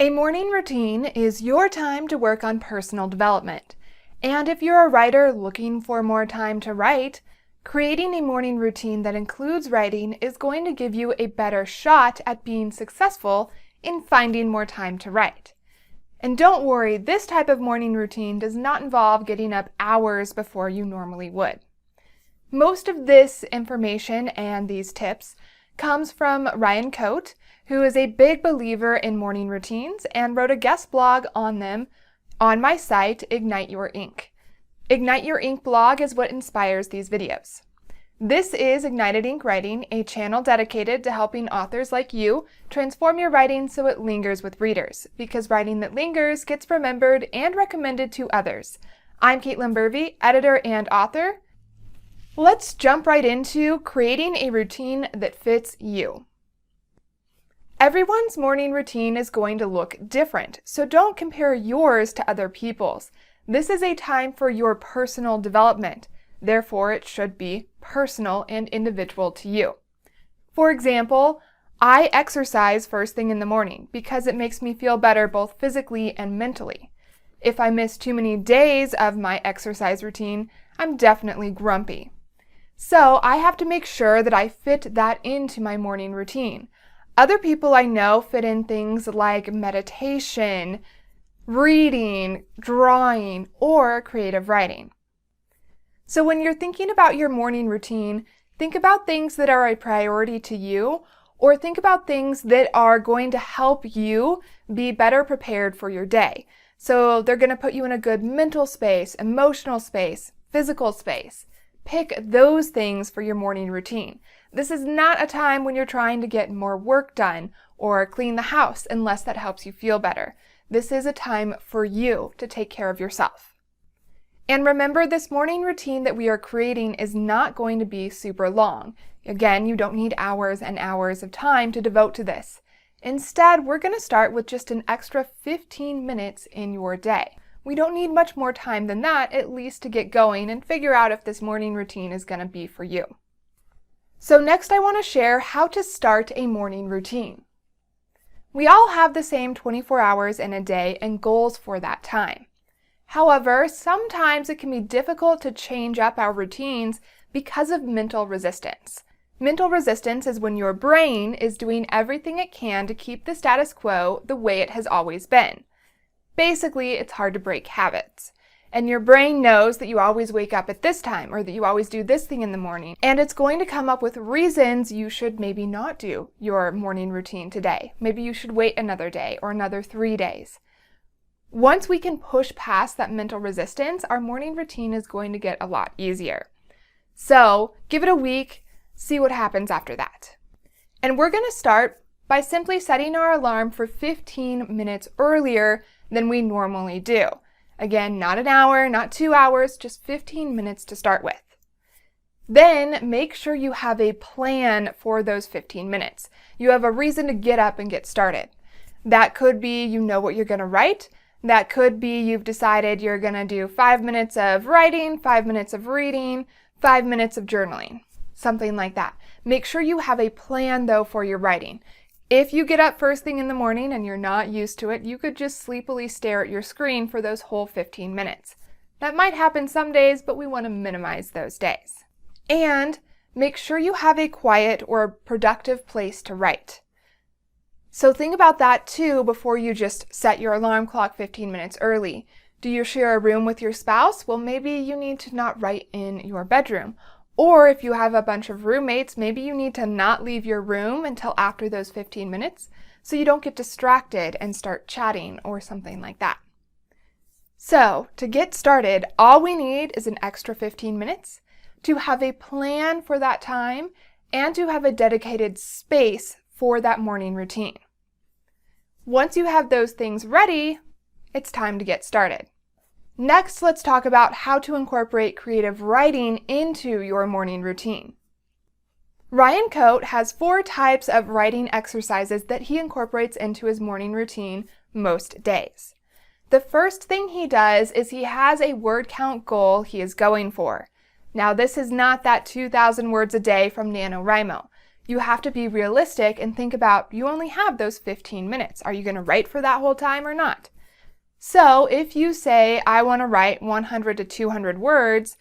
A morning routine is your time to work on personal development. And if you're a writer looking for more time to write, creating a morning routine that includes writing is going to give you a better shot at being successful in finding more time to write. And don't worry, this type of morning routine does not involve getting up hours before you normally would. Most of this information and these tips comes from Ryan Coate, who is a big believer in morning routines and wrote a guest blog on them on my site, Ignite Your Ink. Ignite Your Ink blog is what inspires these videos. This is Ignited Ink Writing, a channel dedicated to helping authors like you transform your writing so it lingers with readers, because writing that lingers gets remembered and recommended to others. I'm Caitlin Burvey, editor and author. Let's jump right into creating a routine that fits you. Everyone's morning routine is going to look different, so don't compare yours to other people's. This is a time for your personal development. Therefore, it should be personal and individual to you. For example, I exercise first thing in the morning because it makes me feel better both physically and mentally. If I miss too many days of my exercise routine, I'm definitely grumpy. So I have to make sure that I fit that into my morning routine. Other people I know fit in things like meditation, reading, drawing, or creative writing. So when you're thinking about your morning routine, think about things that are a priority to you, or think about things that are going to help you be better prepared for your day. So they're going to put you in a good mental space, emotional space, physical space. Pick those things for your morning routine. This is not a time when you're trying to get more work done or clean the house unless that helps you feel better. This is a time for you to take care of yourself. And remember, this morning routine that we are creating is not going to be super long. Again, you don't need hours and hours of time to devote to this. Instead, we're going to start with just an extra 15 minutes in your day. We don't need much more time than that, at least to get going and figure out if this morning routine is going to be for you. So next I want to share how to start a morning routine. We all have the same 24 hours in a day and goals for that time. However, sometimes it can be difficult to change up our routines because of mental resistance. Mental resistance is when your brain is doing everything it can to keep the status quo the way it has always been. Basically, it's hard to break habits. And your brain knows that you always wake up at this time or that you always do this thing in the morning. And it's going to come up with reasons you should maybe not do your morning routine today. Maybe you should wait another day or another 3 days. Once we can push past that mental resistance, our morning routine is going to get a lot easier. So give it a week, see what happens after that. And we're going to start by simply setting our alarm for 15 minutes earlier than we normally do. Again, not an hour, not 2 hours, just 15 minutes to start with. Then make sure you have a plan for those 15 minutes. You have a reason to get up and get started. That could be you know what you're going to write. That could be you've decided you're going to do 5 minutes of writing, 5 minutes of reading, 5 minutes of journaling, something like that. Make sure you have a plan though for your writing. If you get up first thing in the morning and you're not used to it, you could just sleepily stare at your screen for those whole 15 minutes. That might happen some days, but we want to minimize those days. And make sure you have a quiet or productive place to write. So think about that too before you just set your alarm clock 15 minutes early. Do you share a room with your spouse? Well, maybe you need to not write in your bedroom. Or if you have a bunch of roommates, maybe you need to not leave your room until after those 15 minutes so you don't get distracted and start chatting or something like that. So to get started, all we need is an extra 15 minutes to have a plan for that time and to have a dedicated space for that morning routine. Once you have those things ready, it's time to get started. Next, let's talk about how to incorporate creative writing into your morning routine. Ryan Coate has 4 types of writing exercises that he incorporates into his morning routine most days. The first thing he does is he has a word count goal he is going for. Now, this is not that 2,000 words a day from NaNoWriMo. You have to be realistic and think about you only have those 15 minutes. Are you going to write for that whole time or not? So if you say, I want to write 100 to 200 words,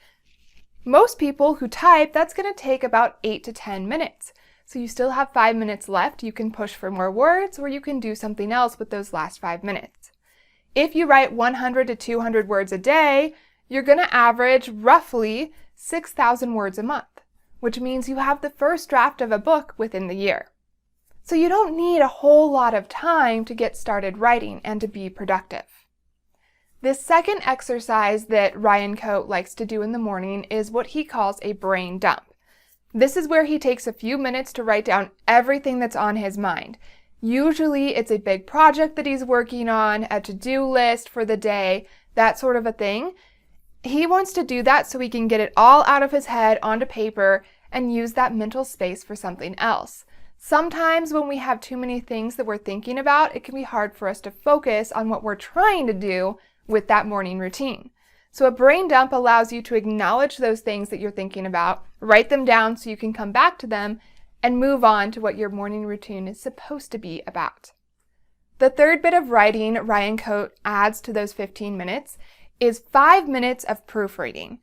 most people who type, that's going to take about 8 to 10 minutes. So you still have 5 minutes left. You can push for more words, or you can do something else with those last 5 minutes. If you write 100 to 200 words a day, you're going to average roughly 6,000 words a month, which means you have the first draft of a book within the year. So you don't need a whole lot of time to get started writing and to be productive. The second exercise that Ryan Coate likes to do in the morning is what he calls a brain dump. This is where he takes a few minutes to write down everything that's on his mind. Usually it's a big project that he's working on, a to-do list for the day, that sort of a thing. He wants to do that so he can get it all out of his head onto paper and use that mental space for something else. Sometimes when we have too many things that we're thinking about, it can be hard for us to focus on what we're trying to do with that morning routine. So a brain dump allows you to acknowledge those things that you're thinking about, write them down so you can come back to them, and move on to what your morning routine is supposed to be about. The third bit of writing Ryan Coate adds to those 15 minutes is 5 minutes of proofreading.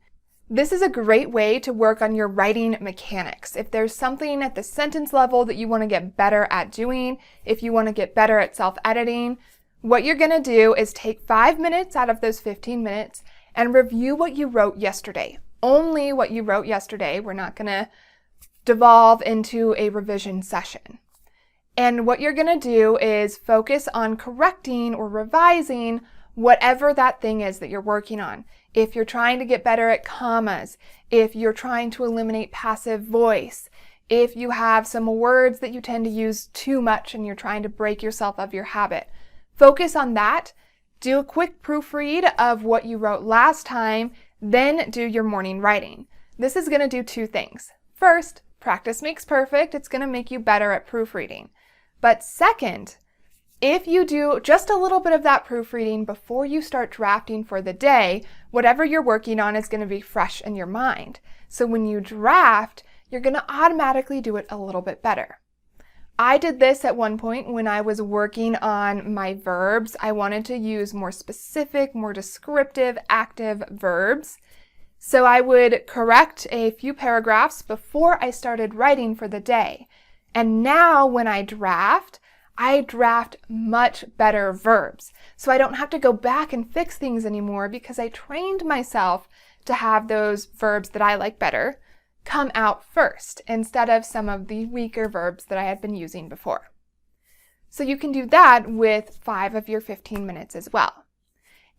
This is a great way to work on your writing mechanics. If there's something at the sentence level that you want to get better at doing, if you want to get better at self-editing, what you're going to do is take 5 minutes out of those 15 minutes and review what you wrote yesterday. Only what you wrote yesterday. We're not going to devolve into a revision session. And what you're going to do is focus on correcting or revising whatever that thing is that you're working on. If you're trying to get better at commas, if you're trying to eliminate passive voice, if you have some words that you tend to use too much and you're trying to break yourself of your habit, focus on that. Do a quick proofread of what you wrote last time, then do your morning writing. This is going to do two things. First, practice makes perfect. It's going to make you better at proofreading. But second, if you do just a little bit of that proofreading before you start drafting for the day, whatever you're working on is going to be fresh in your mind. So when you draft, you're going to automatically do it a little bit better. I did this at one point when I was working on my verbs. I wanted to use more specific, more descriptive, active verbs. So I would correct a few paragraphs before I started writing for the day. And now when I draft much better verbs. So I don't have to go back and fix things anymore because I trained myself to have those verbs that I like better come out first instead of some of the weaker verbs that I had been using before. So you can do that with 5 of your 15 minutes as well.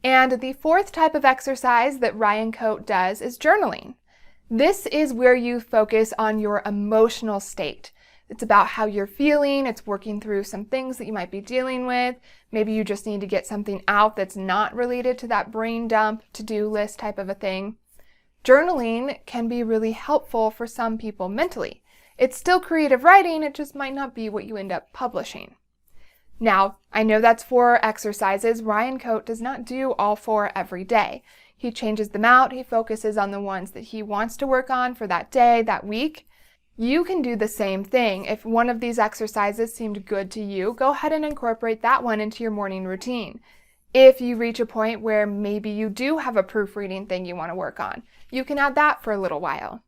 And the fourth type of exercise that Ryan Coate does is journaling. This is where you focus on your emotional state. It's about how you're feeling. It's working through some things that you might be dealing with. Maybe you just need to get something out that's not related to that brain dump, to-do list type of a thing. Journaling can be really helpful for some people mentally. It's still creative writing, it just might not be what you end up publishing. Now, I know that's 4 exercises. Ryan Coate does not do all 4 every day. He changes them out. He focuses on the ones that he wants to work on for that day, that week. You can do the same thing. If one of these exercises seemed good to you, go ahead and incorporate that one into your morning routine. If you reach a point where maybe you do have a proofreading thing you want to work on, you can add that for a little while.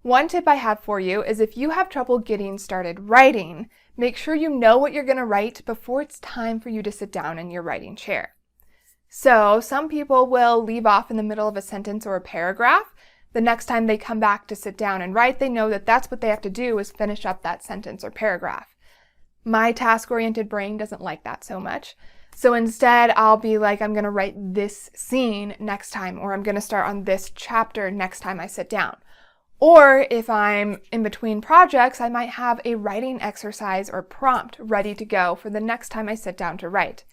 One tip I have for you is if you have trouble getting started writing, make sure you know what you're going to write before it's time for you to sit down in your writing chair. So some people will leave off in the middle of a sentence or a paragraph. The next time they come back to sit down and write, they know that that's what they have to do is finish up that sentence or paragraph. My task-oriented brain doesn't like that so much. So instead, I'll be like, I'm going to write this scene next time, or I'm going to start on this chapter next time I sit down. Or if I'm in between projects, I might have a writing exercise or prompt ready to go for the next time I sit down to write.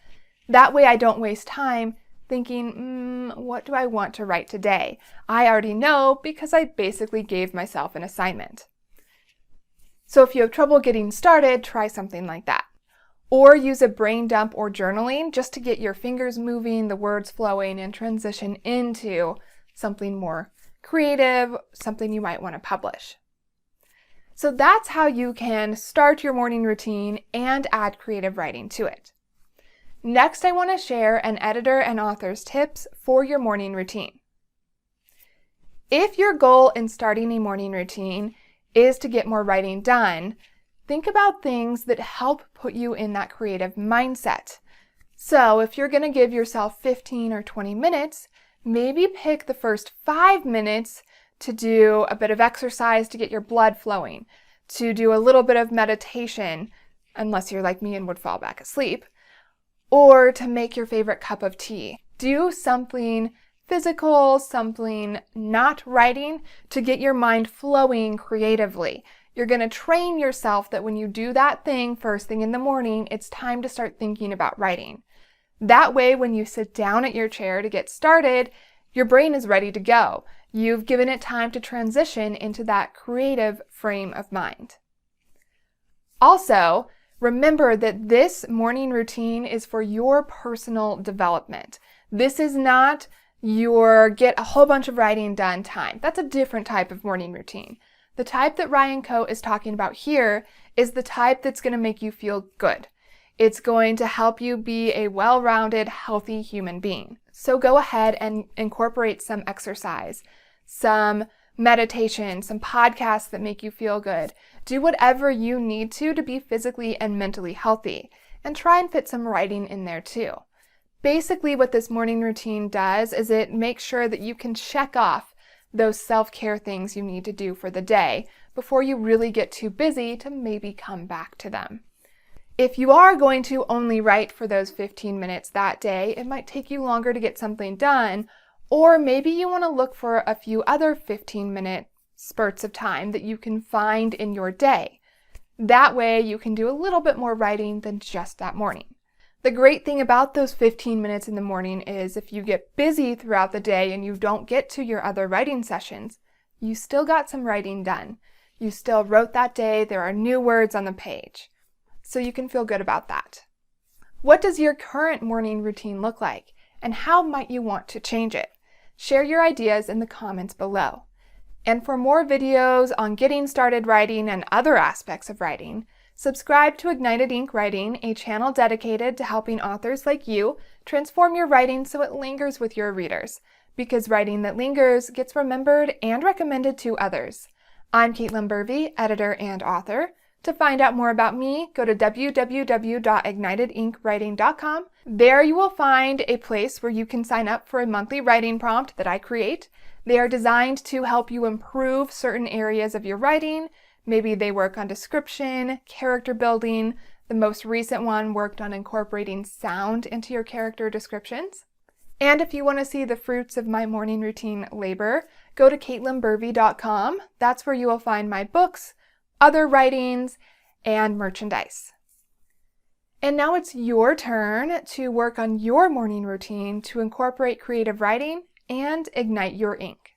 That way I don't waste time thinking, what do I want to write today? I already know because I basically gave myself an assignment. So if you have trouble getting started, try something like that. Or use a brain dump or journaling just to get your fingers moving, the words flowing, and transition into something more creative, something you might want to publish. So that's how you can start your morning routine and add creative writing to it. Next, I want to share an editor and author's tips for your morning routine. If your goal in starting a morning routine is to get more writing done, think about things that help put you in that creative mindset. So if you're going to give yourself 15 or 20 minutes, maybe pick the first 5 minutes to do a bit of exercise to get your blood flowing, to do a little bit of meditation, unless you're like me and would fall back asleep, or to make your favorite cup of tea. Do something physical, something not writing, to get your mind flowing creatively. You're going to train yourself that when you do that thing first thing in the morning, it's time to start thinking about writing. That way, when you sit down at your chair to get started, your brain is ready to go. You've given it time to transition into that creative frame of mind. Also, remember that this morning routine is for your personal development. This is not your get a whole bunch of writing done time. That's a different type of morning routine. The type that Ryan Coe is talking about here is the type that's going to make you feel good. It's going to help you be a well-rounded, healthy human being. So go ahead and incorporate some exercise, some meditation, some podcasts that make you feel good. Do whatever you need to be physically and mentally healthy, and try and fit some writing in there too. Basically, what this morning routine does is it makes sure that you can check off those self-care things you need to do for the day before you really get too busy to maybe come back to them. If you are going to only write for those 15 minutes that day, it might take you longer to get something done, or maybe you want to look for a few other 15-minute spurts of time that you can find in your day. That way you can do a little bit more writing than just that morning. The great thing about those 15 minutes in the morning is if you get busy throughout the day and you don't get to your other writing sessions, you still got some writing done. You still wrote that day, there are new words on the page. So you can feel good about that. What does your current morning routine look like, and how might you want to change it? Share your ideas in the comments below. And for more videos on getting started writing and other aspects of writing, subscribe to Ignited Ink Writing, a channel dedicated to helping authors like you transform your writing so it lingers with your readers, because writing that lingers gets remembered and recommended to others. I'm Caitlin Burvey, editor and author. To find out more about me, go to www.ignitedinkwriting.com. There you will find a place where you can sign up for a monthly writing prompt that I create. They are designed to help you improve certain areas of your writing. Maybe they work on description, character building. The most recent one worked on incorporating sound into your character descriptions. And if you want to see the fruits of my morning routine labor, go to caitlinburvey.com. That's where you will find my books, other writings, and merchandise. And now it's your turn to work on your morning routine to incorporate creative writing and ignite your ink.